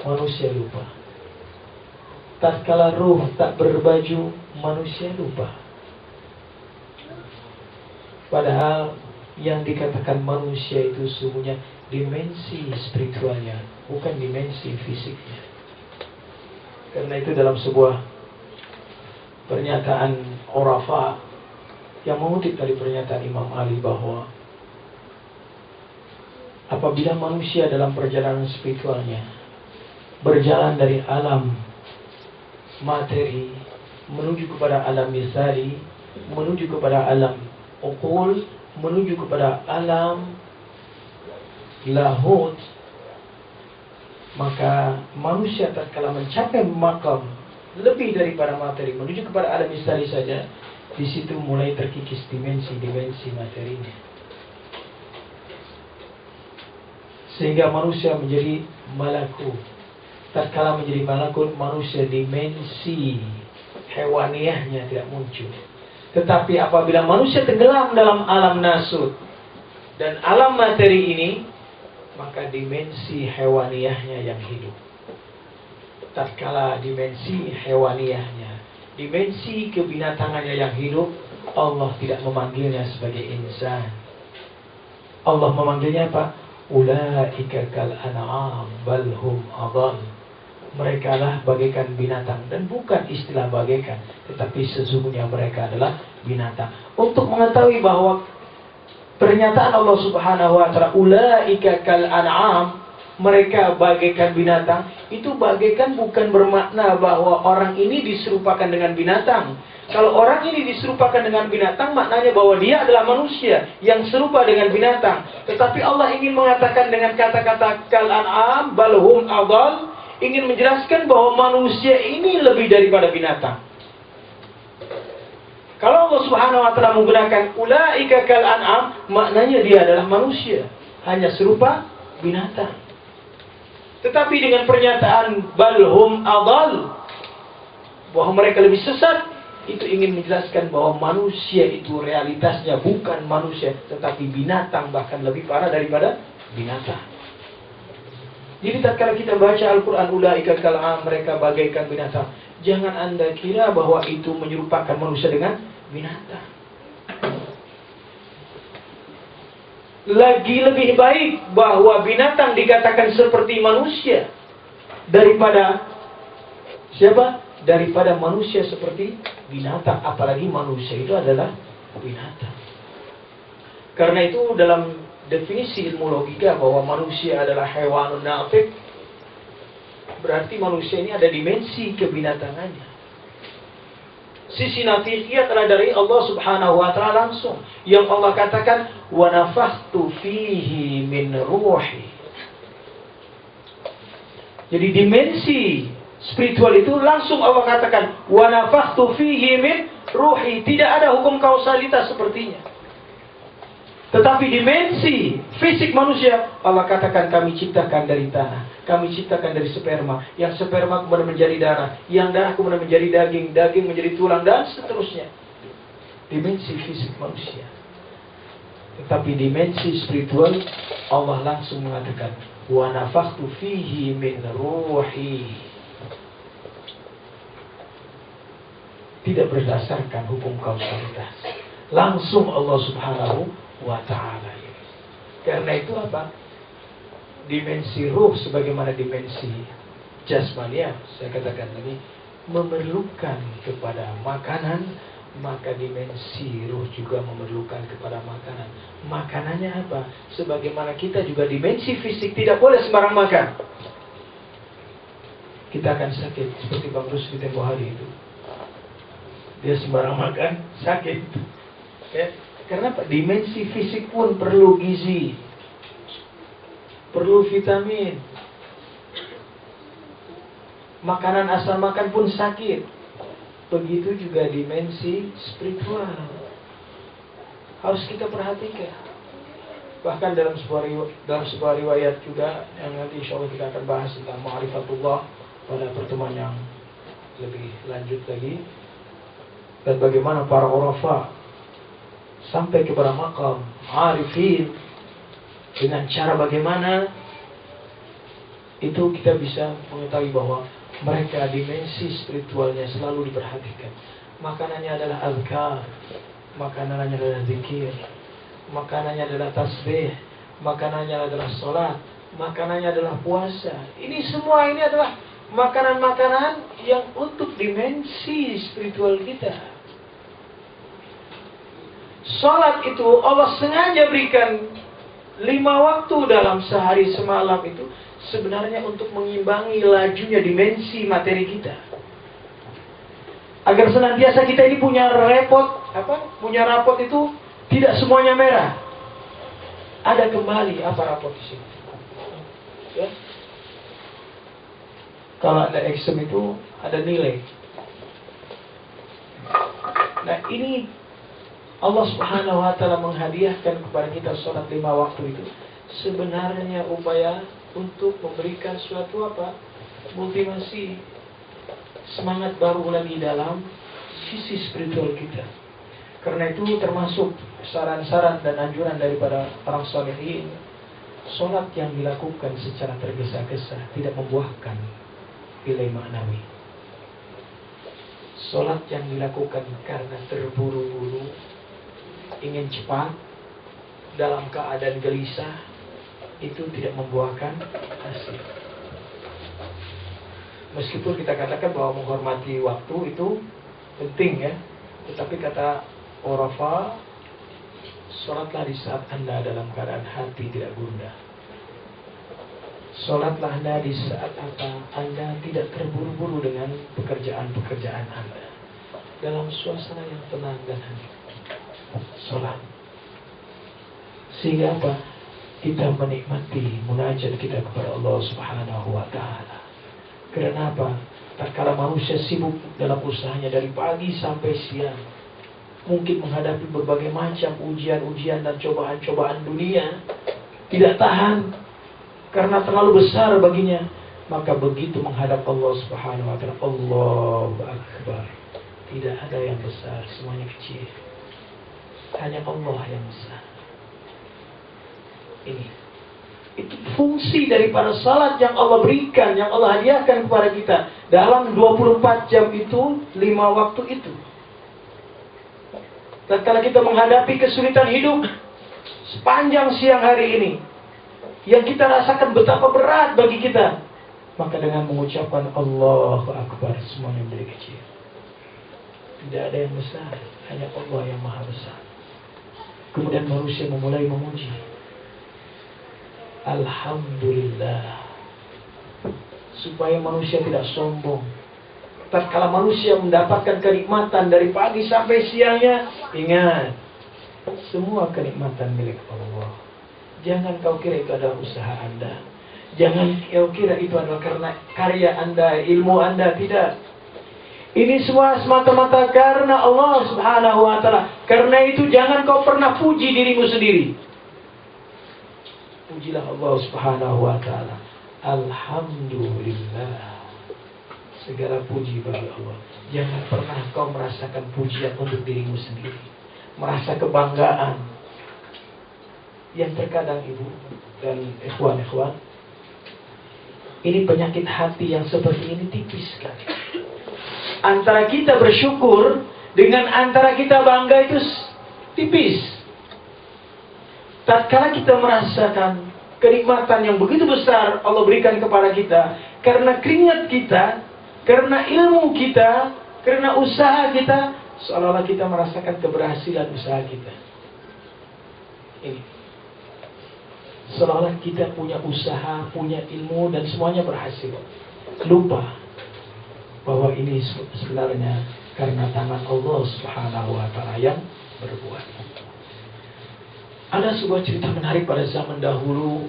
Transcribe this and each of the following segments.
manusia lupa. Tatkala ruh tak berbaju, manusia lupa. Padahal yang dikatakan manusia itu sesungguhnya dimensi spiritualnya, bukan dimensi fisiknya. Karena itu dalam sebuah pernyataan Orafa yang mengutip dari pernyataan Imam Ali bahwa apabila manusia dalam perjalanan spiritualnya berjalan dari alam materi menuju kepada alam misari, menuju kepada alam ukul, menuju kepada alam lahut, maka manusia tatkala mencapai makam lebih daripada materi menuju kepada alam misari saja, di situ mulai terkikis dimensi-dimensi materinya, sehingga manusia menjadi malakut. Tatkala menjadi malakut, manusia dimensi hewaniahnya tidak muncul. Tetapi apabila manusia tenggelam dalam alam nasut dan alam materi ini, maka dimensi hewaniahnya yang hidup. Tatkala dimensi hewaniahnya, dimensi kebinatangannya yang hidup, Allah tidak memanggilnya sebagai insan. Allah memanggilnya apa? Ulaika kal an'am bal hum adall. Mereka lah bagaikan binatang, dan bukan istilah bagaikan, tetapi sesungguhnya mereka adalah binatang. Untuk mengetahui bahwa pernyataan Allah Subhanahu wa taala ulaika kal an'am, mereka bagaikan binatang, itu bagaikan bukan bermakna bahwa orang ini diserupakan dengan binatang. Kalau orang ini diserupakan dengan binatang, maknanya bahwa dia adalah manusia yang serupa dengan binatang. Tetapi Allah ingin mengatakan dengan kata-kata kal an'am bal hum adall, ingin menjelaskan bahwa manusia ini lebih daripada binatang. Kalau Allah Subhanahu wa taala menggunakan ulaika kal an'am, maknanya dia adalah manusia, hanya serupa binatang. Tetapi dengan pernyataan balhum adall, bahwa mereka lebih sesat, itu ingin menjelaskan bahwa manusia itu realitasnya bukan manusia, tetapi binatang, bahkan lebih parah daripada binatang. Jadi tatkala kita baca Al-Quran ulaika kal an'am, mereka bagaikan binatang, jangan Anda kira bahwa itu menyerupakan manusia dengan binatang. Lagi lebih baik bahwa binatang dikatakan seperti manusia daripada siapa? Daripada manusia seperti binatang. Apalagi manusia itu adalah binatang. Karena itu dalam definisi ilmu logika bahwa manusia adalah hewanun nafiq, berarti manusia ini ada dimensi kebinatangannya. Sisi nafiqiyah adalah dari Allah Subhanahu wa taala langsung, yang Allah katakan wa nafakhtu fihi min ruhi. Jadi dimensi spiritual itu langsung Allah katakan wa nafakhtu fihi min ruhi, tidak ada hukum kausalitas sepertinya. Tetapi dimensi fisik manusia, Allah katakan kami ciptakan dari tanah, kami ciptakan dari sperma, yang sperma kemudian menjadi darah, yang darah kemudian menjadi daging, daging menjadi tulang, dan seterusnya. Dimensi fisik manusia. Tetapi dimensi spiritual, Allah langsung mengatakan wa nafakhtu fihi min ruhi. Tidak berdasarkan hukum kausalitas, langsung Allah Subhanahu wa ta'ala. Karena itu apa? Dimensi ruh sebagaimana dimensi jasmania, saya katakan tadi, memerlukan kepada makanan, maka dimensi ruh juga memerlukan kepada makanan. Makanannya apa? Sebagaimana kita juga dimensi fisik tidak boleh sembarang makan. Kita akan sakit, seperti Bang Rusdi tempoh hari itu. Dia sembarang makan, sakit. Ya. Karena dimensi fisik pun perlu gizi, perlu vitamin. Makanan asal makan pun sakit. Begitu juga dimensi spiritual, harus kita perhatikan. Bahkan dalam sebuah riwayat juga yang nanti insya Allah kita akan bahas tentang ma'rifatullah pada pertemuan yang lebih lanjut lagi, dan bagaimana para urafa sampai kepada maqam arifin dengan cara bagaimana itu kita bisa mengetahui bahwa mereka dimensi spiritualnya selalu diperhatikan. Makanannya adalah azkar, makanannya adalah zikir, makanannya adalah tasbih, makanannya adalah sholat, makanannya adalah puasa. Ini semua ini adalah makanan-makanan yang untuk dimensi spiritual kita. Sholat itu Allah sengaja berikan 5 waktu dalam sehari semalam itu sebenarnya untuk mengimbangi lajunya dimensi materi kita. Agar senantiasa kita ini punya rapot itu tidak semuanya merah. Ada kembali apa rapot di sini? Ya. Kalau ada eksem itu ada nilai. Nah ini Allah Subhanahu wa Ta'ala menghadiahkan kepada kita sholat 5 waktu itu sebenarnya upaya untuk memberikan suatu motivasi, semangat baru lagi dalam sisi spiritual kita. Karena itu termasuk saran-saran dan anjuran daripada orang salihin, sholat yang dilakukan secara tergesa-gesa tidak membuahkan nilai maknawi. Sholat yang dilakukan karena terburu-buru, ingin cepat, dalam keadaan gelisah, itu tidak membuahkan hasil. Meskipun kita katakan bahwa menghormati waktu itu penting ya, tetapi kata Orafa, sholatlah di saat Anda dalam keadaan hati tidak gundah. Sholatlah Anda di saat Anda tidak terburu-buru dengan pekerjaan-pekerjaan Anda, dalam suasana yang tenang dan hening. Sholat. Sehingga kita menikmati munajat kita kepada Allah Subhanahu wa Ta'ala. Karena tatkala manusia sibuk dalam usahanya dari pagi sampai siang, mungkin menghadapi berbagai macam ujian-ujian dan cobaan-cobaan dunia, tidak tahan karena terlalu besar baginya, maka begitu menghadap Allah Subhanahu wa Ta'ala, Allahu Akbar. Tidak ada yang besar, semuanya kecil. Hanya Allah yang besar. Ini itu fungsi daripada salat yang Allah berikan, yang Allah hadiahkan kepada kita dalam 24 jam itu, 5 waktu itu. Tatkala kita menghadapi kesulitan hidup sepanjang siang hari ini, yang kita rasakan betapa berat bagi kita, maka dengan mengucapkan Allahu Akbar, semuanya menjadi kecil. Tidak ada yang besar, hanya Allah yang maha besar. Kemudian manusia memulai memuji, Alhamdulillah, supaya manusia tidak sombong. Tatkala manusia mendapatkan kenikmatan dari pagi sampai siangnya, ingat, semua kenikmatan milik Allah. Jangan kau kira itu adalah usaha Anda. Jangan kau kira itu adalah karena karya Anda, ilmu Anda. Tidak. Ini semua semata-mata karena Allah Subhanahu wa Ta'ala. Karena itu jangan kau pernah puji dirimu sendiri. Pujilah Allah Subhanahu wa Ta'ala. Alhamdulillah. Segala puji bagi Allah. Jangan pernah kau merasakan pujian untuk dirimu sendiri. Merasa kebanggaan. Yang terkadang ibu dan ikhwan-ikhwan, ini penyakit hati yang seperti ini tipis sekali. Antara kita bersyukur dengan antara kita bangga itu tipis. Tatkala kita merasakan kenikmatan yang begitu besar Allah berikan kepada kita, karena keringat kita, karena ilmu kita, karena usaha kita, seolah-olah kita merasakan keberhasilan usaha kita. Ini. Seolah-olah kita punya usaha, punya ilmu, dan semuanya berhasil. Lupa bahwa ini sebenarnya karena tangan Allah Subhanahu wa Ta'ala yang berbuat. Ada sebuah cerita menarik pada zaman dahulu.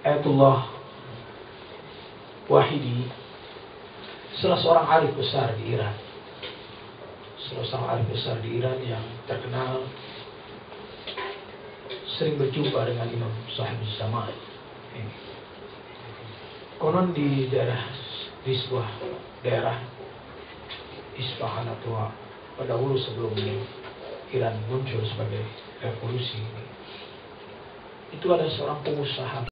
Ayatullah Wahidi, salah seorang arif besar di Iran. Salah seorang arif besar di Iran yang terkenal, sering berjumpa dengan Imam Sahib Zaman. Konon di sebuah daerah Isfahan atau pada dahulu sebelum Iran muncul sebagai revolusi, itu ada seorang pengusaha